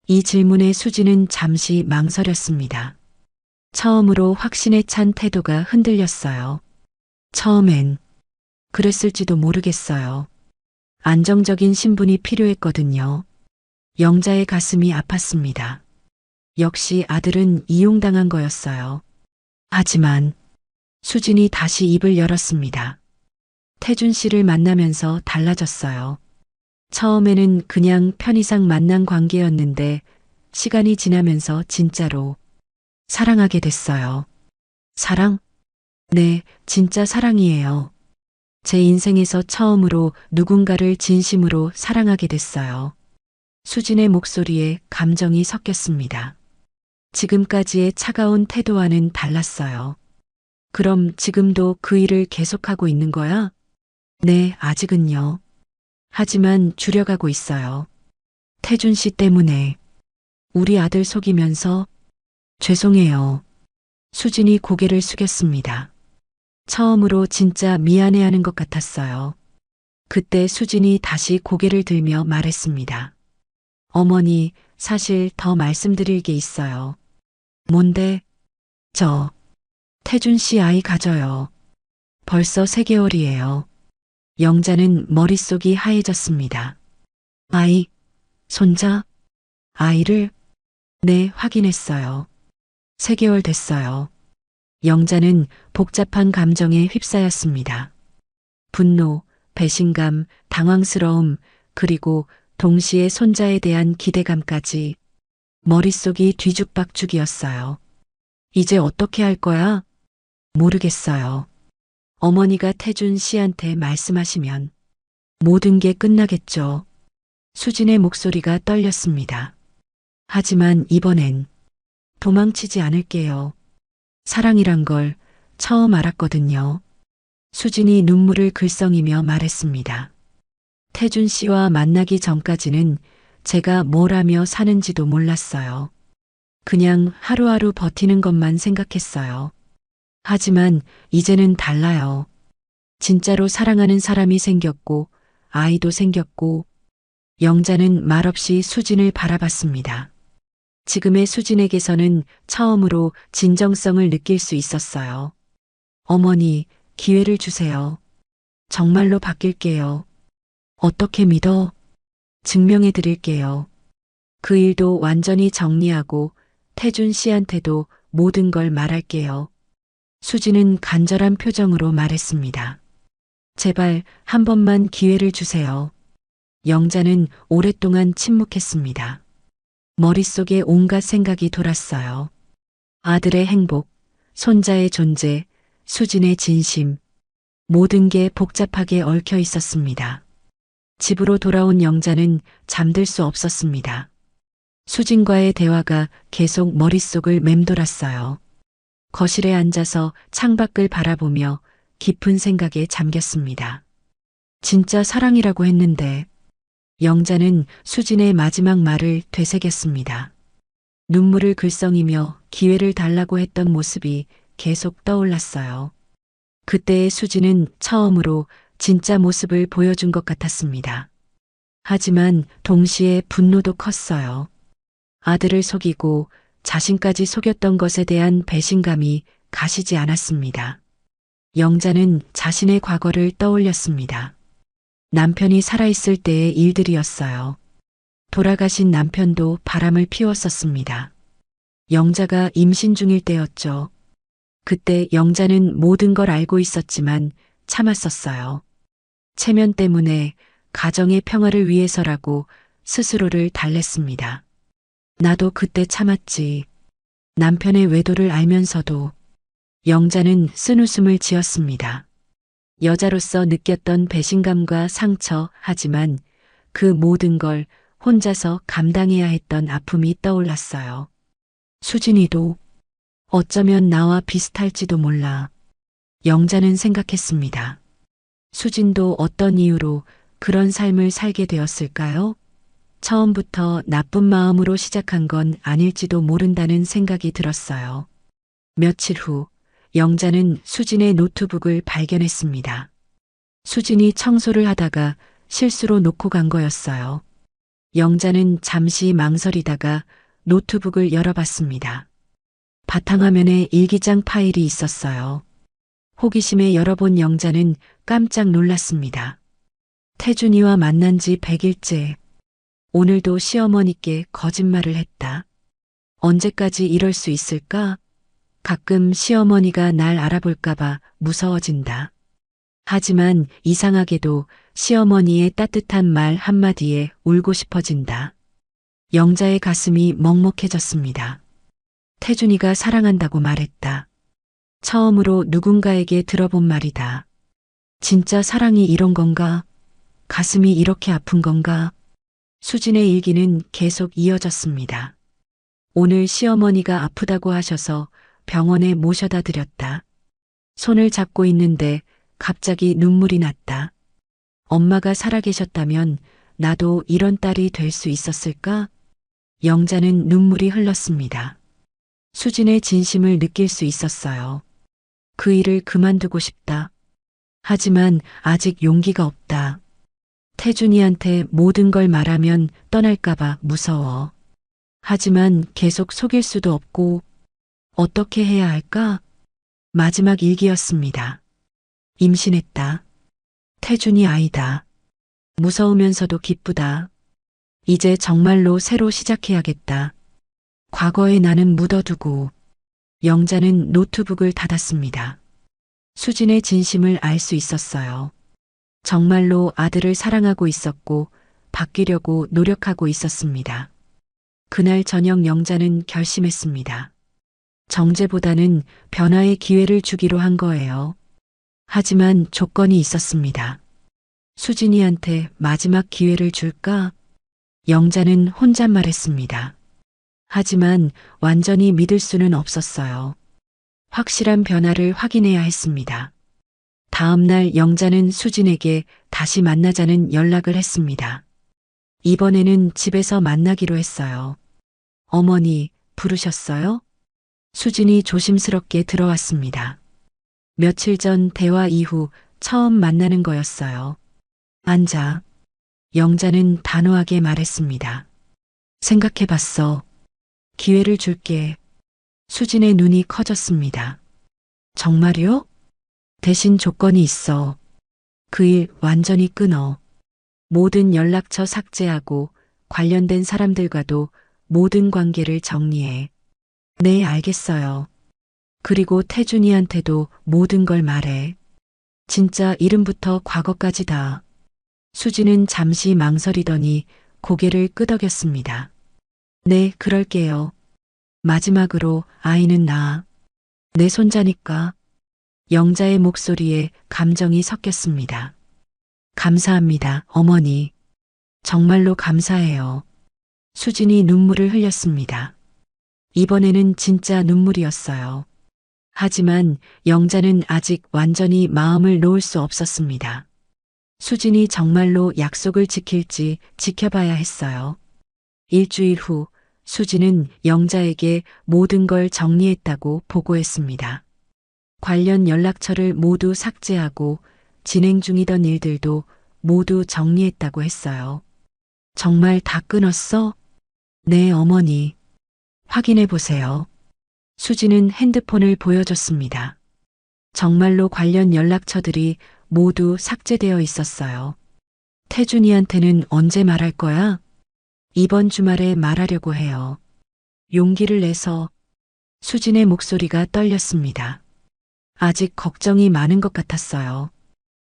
이 질문에 수지는 잠시 망설였습니다. 처음으로 확신에 찬 태도가 흔들렸어요. 처음엔 그랬을지도 모르겠어요. 안정적인 신분이 필요했거든요. 영자의 가슴이 아팠습니다. 역시 아들은 이용당한 거였어요. 하지만 수진이 다시 입을 열었습니다. 태준 씨를 만나면서 달라졌어요. 처음에는 그냥 편의상 만난 관계였는데 시간이 지나면서 진짜로 사랑하게 됐어요. 사랑? 네, 진짜 사랑이에요. 제 인생에서 처음으로 누군가를 진심으로 사랑하게 됐어요. 수진의 목소리에 감정이 섞였습니다. 지금까지의 차가운 태도와는 달랐어요. 그럼 지금도 그 일을 계속하고 있는 거야? 네, 아직은요. 하지만 줄여가고 있어요. 태준 씨 때문에 우리 아들 속이면서 죄송해요. 수진이 고개를 숙였습니다. 처음으로 진짜 미안해하는 것 같았어요. 그때 수진이 다시 고개를 들며 말했습니다. 어머니, 사실 더 말씀드릴 게 있어요. 뭔데? 저, 태준 씨 아이 가져요. 벌써 3개월이에요. 영자는 머릿속이 하얘졌습니다. 아이, 손자, 아이를? 네, 확인했어요. 3개월 됐어요. 영자는 복잡한 감정에 휩싸였습니다. 분노, 배신감, 당황스러움, 그리고 동시에 손자에 대한 기대감까지 머릿속이 뒤죽박죽이었어요. 이제 어떻게 할 거야? 모르겠어요. 어머니가 태준 씨한테 말씀하시면 모든 게 끝나겠죠. 수진의 목소리가 떨렸습니다. 하지만 이번엔 도망치지 않을게요. 사랑이란 걸 처음 알았거든요. 수진이 눈물을 글썽이며 말했습니다. 태준 씨와 만나기 전까지는 제가 뭘 하며 사는지도 몰랐어요. 그냥 하루하루 버티는 것만 생각했어요. 하지만 이제는 달라요. 진짜로 사랑하는 사람이 생겼고 아이도 생겼고 영자는 말없이 수진을 바라봤습니다. 지금의 수진에게서는 처음으로 진정성을 느낄 수 있었어요. 어머니, 기회를 주세요. 정말로 바뀔게요. 어떻게 믿어? 증명해 드릴게요. 그 일도 완전히 정리하고 태준 씨한테도 모든 걸 말할게요. 수진은 간절한 표정으로 말했습니다. 제발 한 번만 기회를 주세요. 영자는 오랫동안 침묵했습니다. 머릿속에 온갖 생각이 돌았어요. 아들의 행복, 손자의 존재, 수진의 진심, 모든 게 복잡하게 얽혀 있었습니다. 집으로 돌아온 영자는 잠들 수 없었습니다. 수진과의 대화가 계속 머릿속을 맴돌았어요. 거실에 앉아서 창밖을 바라보며 깊은 생각에 잠겼습니다. 진짜 사랑이라고 했는데 영자는 수진의 마지막 말을 되새겼습니다. 눈물을 글썽이며 기회를 달라고 했던 모습이 계속 떠올랐어요. 그때의 수진은 처음으로 진짜 모습을 보여준 것 같았습니다. 하지만 동시에 분노도 컸어요. 아들을 속이고 자신까지 속였던 것에 대한 배신감이 가시지 않았습니다. 영자는 자신의 과거를 떠올렸습니다. 남편이 살아있을 때의 일들이었어요. 돌아가신 남편도 바람을 피웠었습니다. 영자가 임신 중일 때였죠. 그때 영자는 모든 걸 알고 있었지만 참았었어요. 체면 때문에 가정의 평화를 위해서라고 스스로를 달랬습니다. 나도 그때 참았지. 남편의 외도를 알면서도 영자는 쓴웃음을 지었습니다. 여자로서 느꼈던 배신감과 상처, 하지만 그 모든 걸 혼자서 감당해야 했던 아픔이 떠올랐어요. 수진이도 어쩌면 나와 비슷할지도 몰라. 영자는 생각했습니다. 수진도 어떤 이유로 그런 삶을 살게 되었을까요? 처음부터 나쁜 마음으로 시작한 건 아닐지도 모른다는 생각이 들었어요. 며칠 후 영자는 수진의 노트북을 발견했습니다. 수진이 청소를 하다가 실수로 놓고 간 거였어요. 영자는 잠시 망설이다가 노트북을 열어봤습니다. 바탕화면에 일기장 파일이 있었어요. 호기심에 열어본 영자는 깜짝 놀랐습니다. 태준이와 만난 지 100일째. 오늘도 시어머니께 거짓말을 했다. 언제까지 이럴 수 있을까? 가끔 시어머니가 날 알아볼까봐 무서워진다. 하지만 이상하게도 시어머니의 따뜻한 말 한마디에 울고 싶어진다. 영자의 가슴이 먹먹해졌습니다. 태준이가 사랑한다고 말했다. 처음으로 누군가에게 들어본 말이다. 진짜 사랑이 이런 건가? 가슴이 이렇게 아픈 건가? 수진의 일기는 계속 이어졌습니다. 오늘 시어머니가 아프다고 하셔서 병원에 모셔다 드렸다. 손을 잡고 있는데 갑자기 눈물이 났다. 엄마가 살아계셨다면 나도 이런 딸이 될 수 있었을까? 영자는 눈물이 흘렀습니다. 수진의 진심을 느낄 수 있었어요. 그 일을 그만두고 싶다. 하지만 아직 용기가 없다. 태준이한테 모든 걸 말하면 떠날까봐 무서워. 하지만 계속 속일 수도 없고 어떻게 해야 할까? 마지막 일기였습니다. 임신했다. 태준이 아이다. 무서우면서도 기쁘다. 이제 정말로 새로 시작해야겠다. 과거의 나는 묻어두고. 영자는 노트북을 닫았습니다. 수진의 진심을 알 수 있었어요. 정말로 아들을 사랑하고 있었고 바뀌려고 노력하고 있었습니다. 그날 저녁 영자는 결심했습니다. 정죄보다는 변화의 기회를 주기로 한 거예요. 하지만 조건이 있었습니다. 수진이한테 마지막 기회를 줄까? 영자는 혼잣말했습니다. 하지만 완전히 믿을 수는 없었어요. 확실한 변화를 확인해야 했습니다. 다음 날 영자는 수진에게 다시 만나자는 연락을 했습니다. 이번에는 집에서 만나기로 했어요. 어머니, 부르셨어요? 수진이 조심스럽게 들어왔습니다. 며칠 전 대화 이후 처음 만나는 거였어요. 앉아. 영자는 단호하게 말했습니다. 생각해봤어. 기회를 줄게. 수진의 눈이 커졌습니다. 정말요? 대신 조건이 있어. 그 일 완전히 끊어. 모든 연락처 삭제하고 관련된 사람들과도 모든 관계를 정리해. 네, 알겠어요. 그리고 태준이한테도 모든 걸 말해. 진짜 이름부터 과거까지 다. 수진은 잠시 망설이더니 고개를 끄덕였습니다. 네, 그럴게요. 마지막으로 아이는 나. 내 손자니까. 영자의 목소리에 감정이 섞였습니다. 감사합니다, 어머니. 정말로 감사해요. 수진이 눈물을 흘렸습니다. 이번에는 진짜 눈물이었어요. 하지만 영자는 아직 완전히 마음을 놓을 수 없었습니다. 수진이 정말로 약속을 지킬지 지켜봐야 했어요. 일주일 후 수진은 영자에게 모든 걸 정리했다고 보고했습니다. 관련 연락처를 모두 삭제하고 진행 중이던 일들도 모두 정리했다고 했어요. 정말 다 끊었어? 네, 어머니. 확인해 보세요. 수진은 핸드폰을 보여줬습니다. 정말로 관련 연락처들이 모두 삭제되어 있었어요. 태준이한테는 언제 말할 거야? 이번 주말에 말하려고 해요. 용기를 내서. 수진의 목소리가 떨렸습니다. 아직 걱정이 많은 것 같았어요.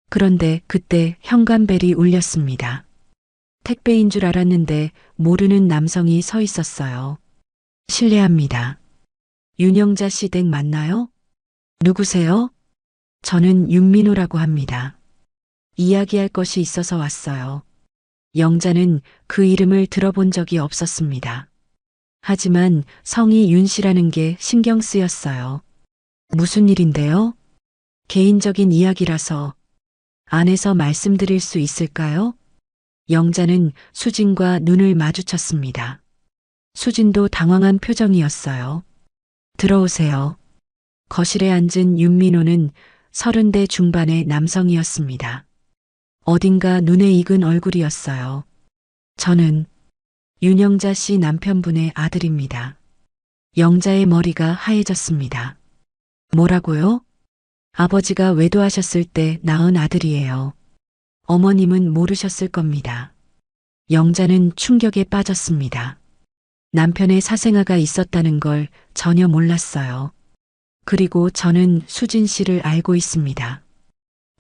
그런데 그때 현관벨이 울렸습니다. 택배인 줄 알았는데 모르는 남성이 서 있었어요. 실례합니다. 윤영자 씨 댁 맞나요? 누구세요? 저는 윤민호라고 합니다. 이야기할 것이 있어서 왔어요. 영자는 그 이름을 들어본 적이 없었습니다. 하지만 성이 윤 씨라는 게 신경 쓰였어요. 무슨 일인데요? 개인적인 이야기라서 안에서 말씀드릴 수 있을까요? 영자는 수진과 눈을 마주쳤습니다. 수진도 당황한 표정이었어요. 들어오세요. 거실에 앉은 윤민호는 30대 중반의 남성이었습니다. 어딘가 눈에 익은 얼굴이었어요. 저는 윤영자 씨 남편분의 아들입니다. 영자의 머리가 하얘졌습니다. 뭐라고요? 아버지가 외도하셨을 때 낳은 아들이에요. 어머님은 모르셨을 겁니다. 영자는 충격에 빠졌습니다. 남편의 사생아가 있었다는 걸 전혀 몰랐어요. 그리고 저는 수진 씨를 알고 있습니다.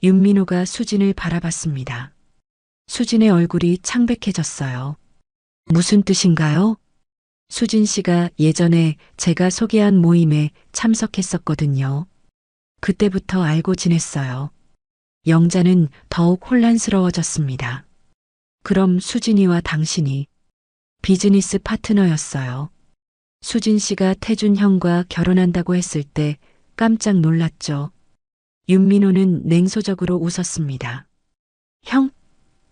윤민호가 수진을 바라봤습니다. 수진의 얼굴이 창백해졌어요. 무슨 뜻인가요? 수진 씨가 예전에 제가 소개한 모임에 참석했었거든요. 그때부터 알고 지냈어요. 영자는 더욱 혼란스러워졌습니다. 그럼 수진이와 당신이 비즈니스 파트너였어요. 수진 씨가 태준 형과 결혼한다고 했을 때 깜짝 놀랐죠. 윤민호는 냉소적으로 웃었습니다. 형?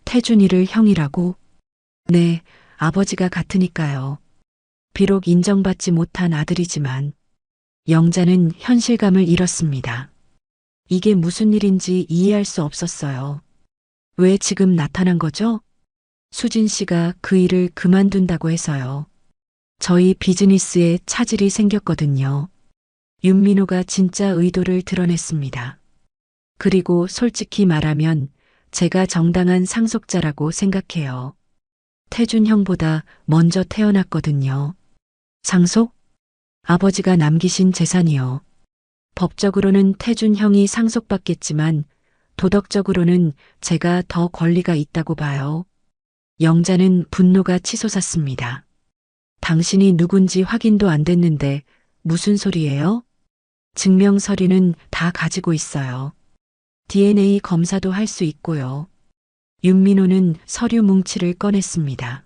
태준이를 형이라고? 네, 아버지가 같으니까요. 비록 인정받지 못한 아들이지만 영자는 현실감을 잃었습니다. 이게 무슨 일인지 이해할 수 없었어요. 왜 지금 나타난 거죠? 수진 씨가 그 일을 그만둔다고 해서요. 저희 비즈니스에 차질이 생겼거든요. 윤민호가 진짜 의도를 드러냈습니다. 그리고 솔직히 말하면 제가 정당한 상속자라고 생각해요. 태준 형보다 먼저 태어났거든요. 상속? 아버지가 남기신 재산이요. 법적으로는 태준 형이 상속받겠지만 도덕적으로는 제가 더 권리가 있다고 봐요. 영자는 분노가 치솟았습니다. 당신이 누군지 확인도 안 됐는데 무슨 소리예요? 증명 서류는 다 가지고 있어요. DNA 검사도 할 수 있고요. 윤민호는 서류 뭉치를 꺼냈습니다.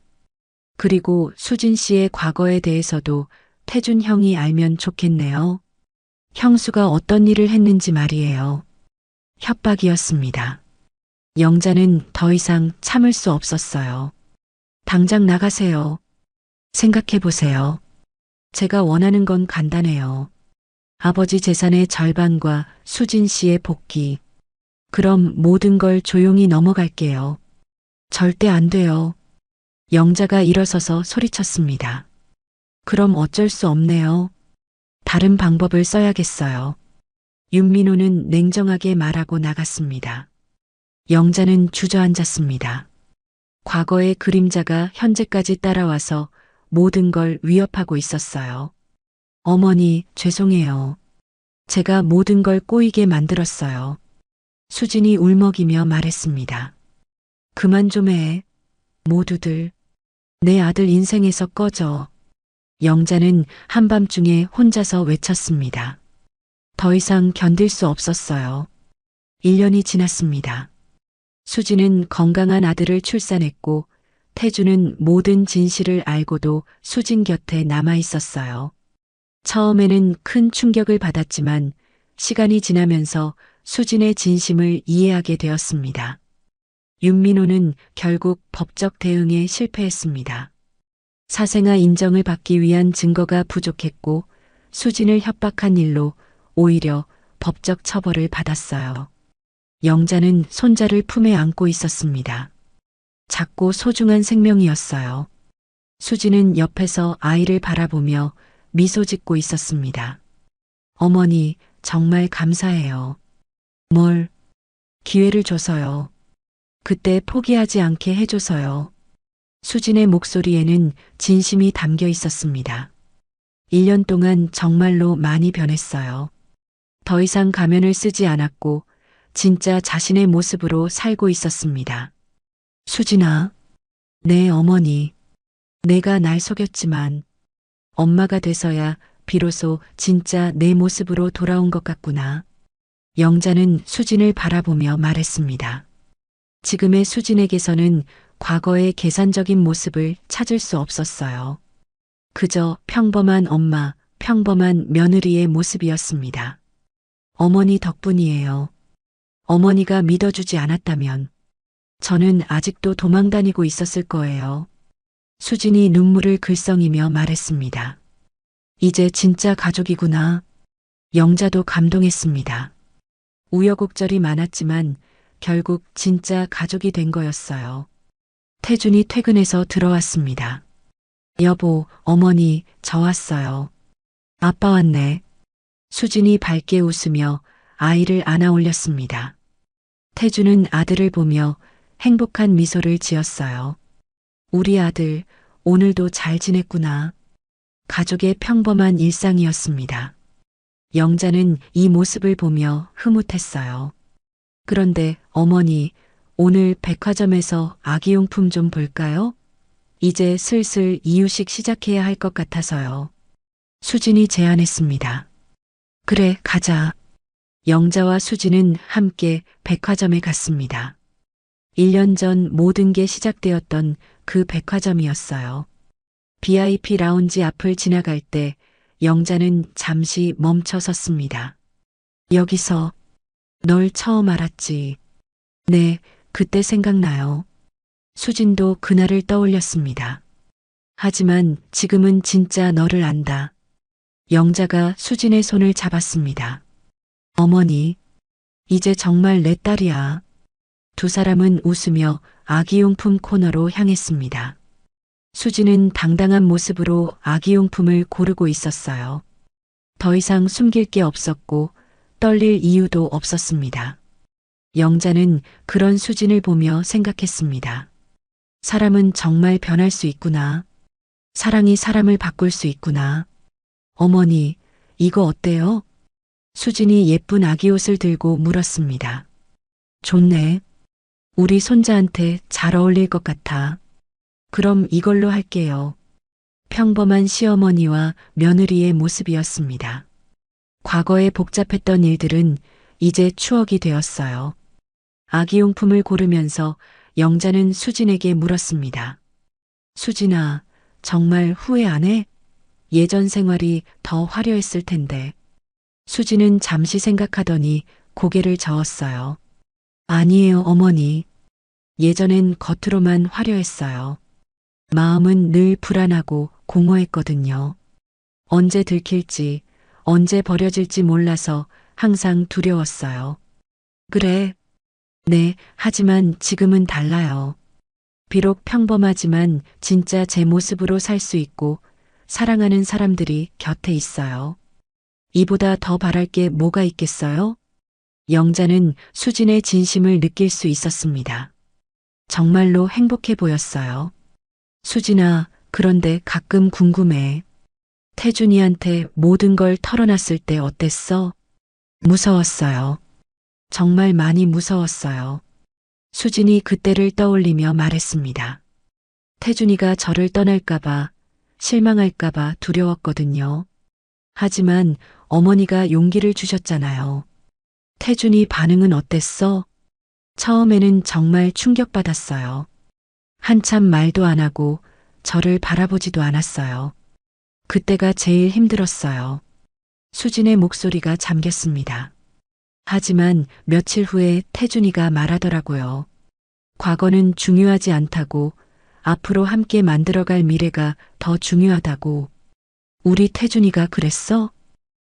그리고 수진 씨의 과거에 대해서도 태준 형이 알면 좋겠네요. 형수가 어떤 일을 했는지 말이에요. 협박이었습니다. 영자는 더 이상 참을 수 없었어요. 당장 나가세요. 생각해 보세요. 제가 원하는 건 간단해요. 아버지 재산의 절반과 수진 씨의 복귀. 그럼 모든 걸 조용히 넘어갈게요. 절대 안 돼요. 영자가 일어서서 소리쳤습니다. 그럼 어쩔 수 없네요. 다른 방법을 써야겠어요. 윤민호는 냉정하게 말하고 나갔습니다. 영자는 주저앉았습니다. 과거의 그림자가 현재까지 따라와서 모든 걸 위협하고 있었어요. 어머니, 죄송해요. 제가 모든 걸 꼬이게 만들었어요. 수진이 울먹이며 말했습니다. 그만 좀 해. 모두들. 내 아들 인생에서 꺼져. 영자는 한밤중에 혼자서 외쳤습니다. 더 이상 견딜 수 없었어요. 1년이 지났습니다. 수진은 건강한 아들을 출산했고 태주는 모든 진실을 알고도 수진 곁에 남아 있었어요. 처음에는 큰 충격을 받았지만 시간이 지나면서 수진의 진심을 이해하게 되었습니다. 윤민호는 결국 법적 대응에 실패했습니다. 사생아 인정을 받기 위한 증거가 부족했고 수진을 협박한 일로 오히려 법적 처벌을 받았어요. 영자는 손자를 품에 안고 있었습니다. 작고 소중한 생명이었어요. 수진은 옆에서 아이를 바라보며 미소 짓고 있었습니다. 어머니, 정말 감사해요. 뭘? 기회를 줘서요. 그때 포기하지 않게 해줘서요. 수진의 목소리에는 진심이 담겨 있었습니다. 1년 동안 정말로 많이 변했어요. 더 이상 가면을 쓰지 않았고 진짜 자신의 모습으로 살고 있었습니다. 수진아, 내 어머니, 내가 날 속였지만 엄마가 돼서야 비로소 진짜 내 모습으로 돌아온 것 같구나. 영자는 수진을 바라보며 말했습니다. 지금의 수진에게서는 과거의 계산적인 모습을 찾을 수 없었어요. 그저 평범한 엄마, 평범한 며느리의 모습이었습니다. 어머니 덕분이에요. 어머니가 믿어주지 않았다면 저는 아직도 도망다니고 있었을 거예요. 수진이 눈물을 글썽이며 말했습니다. 이제 진짜 가족이구나. 영자도 감동했습니다. 우여곡절이 많았지만 결국 진짜 가족이 된 거였어요. 태준이 퇴근해서 들어왔습니다. 여보, 어머니, 저 왔어요. 아빠 왔네. 수진이 밝게 웃으며 아이를 안아 올렸습니다. 태준은 아들을 보며 행복한 미소를 지었어요. 우리 아들, 오늘도 잘 지냈구나. 가족의 평범한 일상이었습니다. 영자는 이 모습을 보며 흐뭇했어요. 그런데 어머니, 오늘 백화점에서 아기용품 좀 볼까요? 이제 슬슬 이유식 시작해야 할 것 같아서요. 수진이 제안했습니다. 그래, 가자. 영자와 수진은 함께 백화점에 갔습니다. 1년 전 모든 게 시작되었던 그 백화점이었어요. VIP 라운지 앞을 지나갈 때 영자는 잠시 멈춰 섰습니다. 여기서 널 처음 알았지. 네, 그때 생각나요. 수진도 그날을 떠올렸습니다. 하지만 지금은 진짜 너를 안다. 영자가 수진의 손을 잡았습니다. 어머니, 이제 정말 내 딸이야. 두 사람은 웃으며 아기용품 코너로 향했습니다. 수진은 당당한 모습으로 아기용품을 고르고 있었어요. 더 이상 숨길 게 없었고 떨릴 이유도 없었습니다. 영자는 그런 수진을 보며 생각했습니다. 사람은 정말 변할 수 있구나. 사랑이 사람을 바꿀 수 있구나. 어머니, 이거 어때요? 수진이 예쁜 아기 옷을 들고 물었습니다. 좋네. 우리 손자한테 잘 어울릴 것 같아. 그럼 이걸로 할게요. 평범한 시어머니와 며느리의 모습이었습니다. 과거에 복잡했던 일들은 이제 추억이 되었어요. 아기용품을 고르면서 영자는 수진에게 물었습니다. 수진아, 정말 후회 안 해? 예전 생활이 더 화려했을 텐데. 수진은 잠시 생각하더니 고개를 저었어요. 아니에요, 어머니. 예전엔 겉으로만 화려했어요. 마음은 늘 불안하고 공허했거든요. 언제 들킬지, 언제 버려질지 몰라서 항상 두려웠어요. 그래. 네, 하지만 지금은 달라요. 비록 평범하지만 진짜 제 모습으로 살 수 있고 사랑하는 사람들이 곁에 있어요. 이보다 더 바랄 게 뭐가 있겠어요? 영자는 수진의 진심을 느낄 수 있었습니다. 정말로 행복해 보였어요. 수진아, 그런데 가끔 궁금해. 태준이한테 모든 걸 털어놨을 때 어땠어? 무서웠어요. 정말 많이 무서웠어요. 수진이 그때를 떠올리며 말했습니다. 태준이가 저를 떠날까봐, 실망할까봐 두려웠거든요. 하지만 어머니가 용기를 주셨잖아요. 태준이 반응은 어땠어? 처음에는 정말 충격받았어요. 한참 말도 안 하고 저를 바라보지도 않았어요. 그때가 제일 힘들었어요. 수진의 목소리가 잠겼습니다. 하지만 며칠 후에 태준이가 말하더라고요. 과거는 중요하지 않다고, 앞으로 함께 만들어갈 미래가 더 중요하다고. 우리 태준이가 그랬어?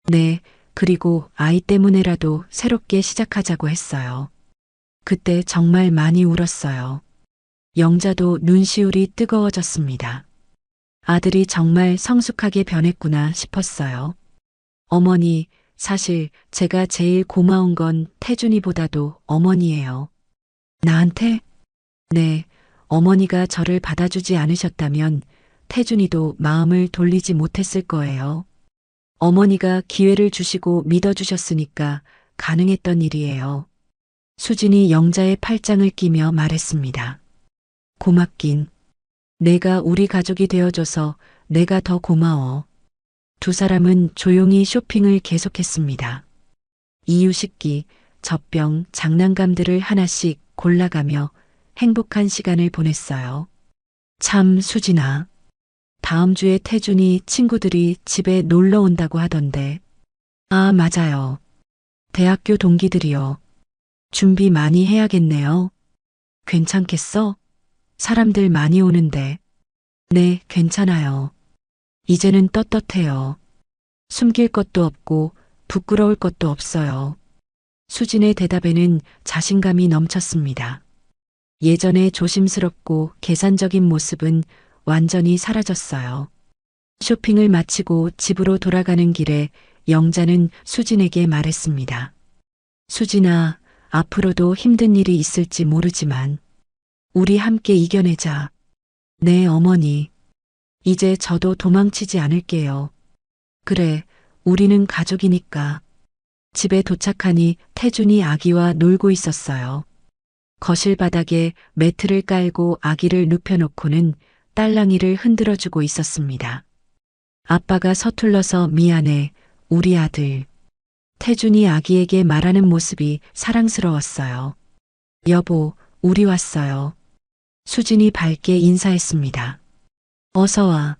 네, 그리고 아이 때문에라도 새롭게 시작하자고 했어요. 그때 정말 많이 울었어요. 영자도 눈시울이 뜨거워졌습니다. 아들이 정말 성숙하게 변했구나 싶었어요. 어머니, 사실 제가 제일 고마운 건 태준이보다도 어머니예요. 나한테? 네, 어머니가 저를 받아주지 않으셨다면 태준이도 마음을 돌리지 못했을 거예요. 어머니가 기회를 주시고 믿어주셨으니까 가능했던 일이에요. 수진이 영자의 팔짱을 끼며 말했습니다. 고맙긴. 내가 우리 가족이 되어줘서 내가 더 고마워. 두 사람은 조용히 쇼핑을 계속했습니다. 이유식기, 젖병, 장난감들을 하나씩 골라가며 행복한 시간을 보냈어요. 참, 수진아. 다음 주에 태준이 친구들이 집에 놀러 온다고 하던데. 아, 맞아요. 대학교 동기들이요. 준비 많이 해야겠네요. 괜찮겠어? 사람들 많이 오는데. 네, 괜찮아요. 이제는 떳떳해요. 숨길 것도 없고 부끄러울 것도 없어요. 수진의 대답에는 자신감이 넘쳤습니다. 예전에 조심스럽고 계산적인 모습은 완전히 사라졌어요. 쇼핑을 마치고 집으로 돌아가는 길에 영자는 수진에게 말했습니다. 수진아, 앞으로도 힘든 일이 있을지 모르지만 우리 함께 이겨내자. 네, 어머니. 이제 저도 도망치지 않을게요. 그래, 우리는 가족이니까. 집에 도착하니 태준이 아기와 놀고 있었어요. 거실 바닥에 매트를 깔고 아기를 눕혀놓고는 딸랑이를 흔들어주고 있었습니다. 아빠가 서툴러서 미안해, 우리 아들. 태준이 아기에게 말하는 모습이 사랑스러웠어요. 여보, 우리 왔어요. 수진이 밝게 인사했습니다. 어서 와.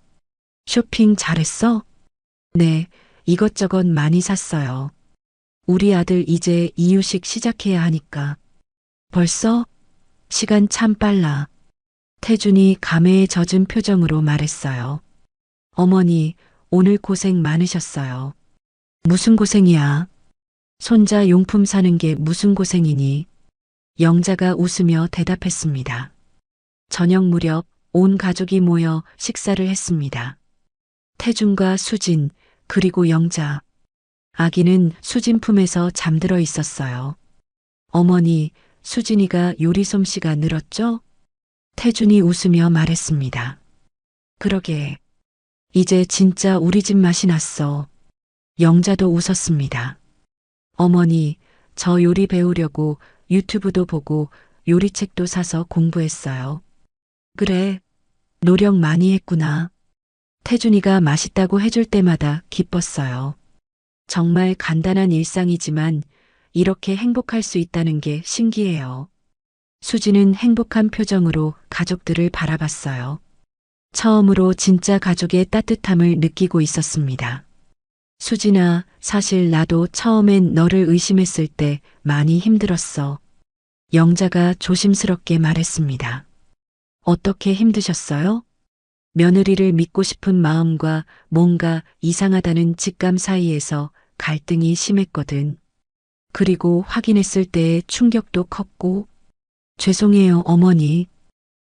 쇼핑 잘했어? 네, 이것저것 많이 샀어요. 우리 아들 이제 이유식 시작해야 하니까. 벌써? 시간 참 빨라. 태준이 감회에 젖은 표정으로 말했어요. 어머니, 오늘 고생 많으셨어요. 무슨 고생이야? 손자 용품 사는 게 무슨 고생이니? 영자가 웃으며 대답했습니다. 저녁 무렵 온 가족이 모여 식사를 했습니다. 태준과 수진, 그리고 영자. 아기는 수진 품에서 잠들어 있었어요. 어머니, 수진이가 요리 솜씨가 늘었죠? 태준이 웃으며 말했습니다. 그러게. 이제 진짜 우리 집 맛이 났어. 영자도 웃었습니다. 어머니, 저 요리 배우려고 유튜브도 보고 요리책도 사서 공부했어요. 그래, 노력 많이 했구나. 태준이가 맛있다고 해줄 때마다 기뻤어요. 정말 간단한 일상이지만 이렇게 행복할 수 있다는 게 신기해요. 수지는 행복한 표정으로 가족들을 바라봤어요. 처음으로 진짜 가족의 따뜻함을 느끼고 있었습니다. 수진아, 사실 나도 처음엔 너를 의심했을 때 많이 힘들었어. 영자가 조심스럽게 말했습니다. 어떻게 힘드셨어요? 며느리를 믿고 싶은 마음과 뭔가 이상하다는 직감 사이에서 갈등이 심했거든. 그리고 확인했을 때의 충격도 컸고, 죄송해요, 어머니.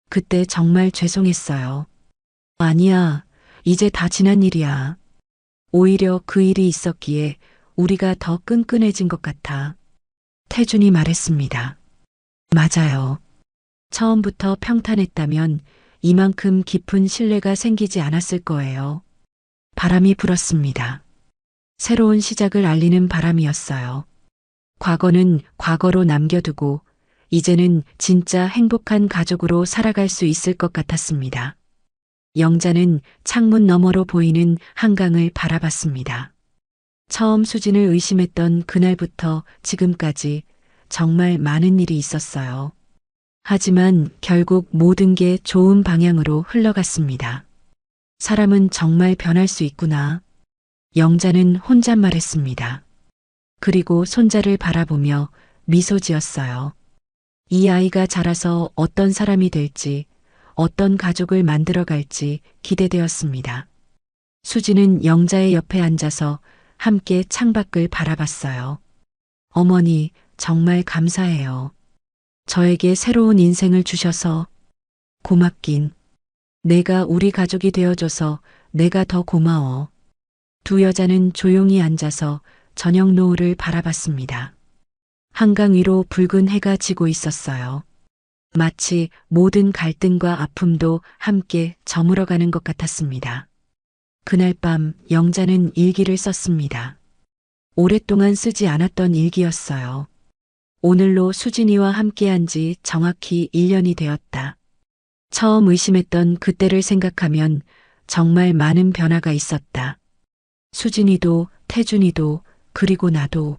그때 정말 죄송했어요. 아니야, 이제 다 지난 일이야. 오히려 그 일이 있었기에 우리가 더 끈끈해진 것 같아. 태준이 말했습니다. 맞아요. 처음부터 평탄했다면 이만큼 깊은 신뢰가 생기지 않았을 거예요. 바람이 불었습니다. 새로운 시작을 알리는 바람이었어요. 과거는 과거로 남겨두고 이제는 진짜 행복한 가족으로 살아갈 수 있을 것 같았습니다. 영자는 창문 너머로 보이는 한강을 바라봤습니다. 처음 수진을 의심했던 그날부터 지금까지 정말 많은 일이 있었어요. 하지만 결국 모든 게 좋은 방향으로 흘러갔습니다. 사람은 정말 변할 수 있구나. 영자는 혼잣말했습니다. 그리고 손자를 바라보며 미소 지었어요. 이 아이가 자라서 어떤 사람이 될지, 어떤 가족을 만들어갈지 기대되었습니다. 수지는 영자의 옆에 앉아서 함께 창밖을 바라봤어요. 어머니, 정말 감사해요. 저에게 새로운 인생을 주셔서 고맙긴. 내가 우리 가족이 되어줘서 내가 더 고마워. 두 여자는 조용히 앉아서 저녁 노을을 바라봤습니다. 한강 위로 붉은 해가 지고 있었어요. 마치 모든 갈등과 아픔도 함께 저물어가는 것 같았습니다. 그날 밤 영자는 일기를 썼습니다. 오랫동안 쓰지 않았던 일기였어요. 오늘로 수진이와 함께한 지 정확히 1년이 되었다. 처음 의심했던 그때를 생각하면 정말 많은 변화가 있었다. 수진이도, 태준이도, 그리고 나도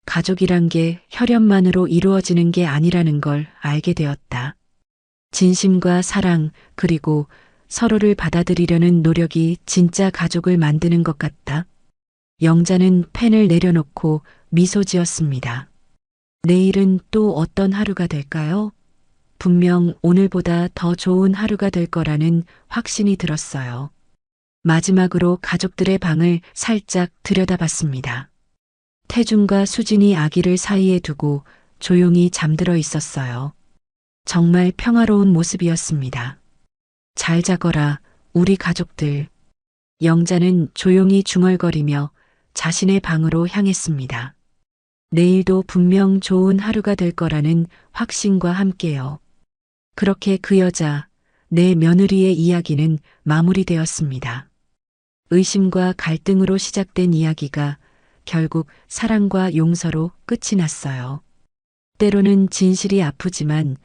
가족이란 게 혈연만으로 이루어지는 게 아니라는 걸 알게 되었다. 진심과 사랑, 그리고 서로를 받아들이려는 노력이 진짜 가족을 만드는 것 같다. 영자는 펜을 내려놓고 미소 지었습니다. 내일은 또 어떤 하루가 될까요? 분명 오늘보다 더 좋은 하루가 될 거라는 확신이 들었어요. 마지막으로 가족들의 방을 살짝 들여다봤습니다. 태준과 수진이 아기를 사이에 두고 조용히 잠들어 있었어요. 정말 평화로운 모습이었습니다. 잘 자거라, 우리 가족들. 영자는 조용히 중얼거리며 자신의 방으로 향했습니다. 내일도 분명 좋은 하루가 될 거라는 확신과 함께요. 그렇게 그 여자, 내 며느리의 이야기는 마무리되었습니다. 의심과 갈등으로 시작된 이야기가 결국 사랑과 용서로 끝이 났어요. 때로는 진실이 아프지만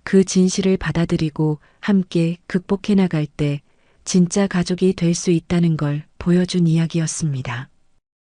그 진실을 받아들이고 함께 극복해 나갈 때 진짜 가족이 될 수 있다는 걸 보여준 이야기였습니다.